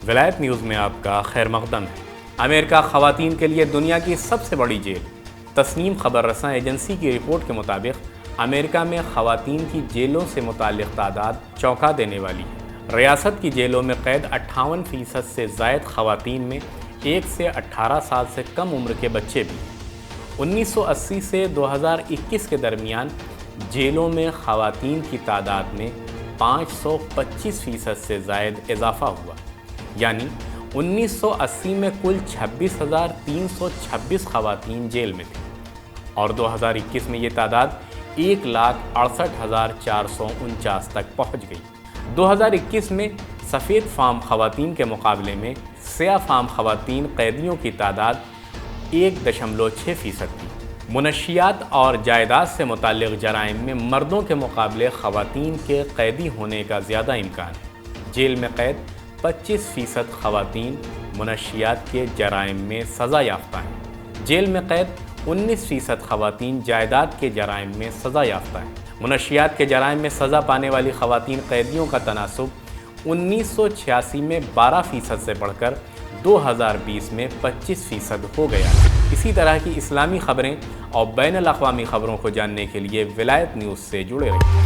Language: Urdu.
ولایت نیوز میں آپ کا خیر مقدم ہے۔ امریکہ خواتین کے لیے دنیا کی سب سے بڑی جیل۔ تسنیم خبر رساں ایجنسی کی رپورٹ کے مطابق امریکہ میں خواتین کی جیلوں سے متعلق تعداد چونکا دینے والی ہے۔ ریاست کی جیلوں میں قید 58% سے زائد خواتین میں 1 سے 18 سال سے کم عمر کے بچے بھی ہیں۔ 1980 سے 2021 کے درمیان جیلوں میں خواتین کی تعداد میں 525% سے زائد اضافہ ہوا، یعنی 1980 میں کل 26,326 خواتین جیل میں تھیں اور 2021 میں یہ تعداد 1,68,449 تک پہنچ گئی۔ 2021 میں سفید فام خواتین کے مقابلے میں سیاہ فام خواتین قیدیوں کی تعداد 1.6% تھی۔ منشیات اور جائیداد سے متعلق جرائم میں مردوں کے مقابلے خواتین کے قیدی ہونے کا زیادہ امکان ہے۔ جیل میں قید 25% خواتین منشیات کے جرائم میں سزا یافتہ ہیں۔ جیل میں قید 19% خواتین جائیداد کے جرائم میں سزا یافتہ ہیں۔ منشیات کے جرائم میں سزا پانے والی خواتین قیدیوں کا تناسب 1986 میں 12% سے بڑھ کر 2020 میں 25% ہو گیا ہے۔ اسی طرح کی اسلامی خبریں اور بین الاقوامی خبروں کو جاننے کے لیے ولایت نیوز سے جڑے رہیں۔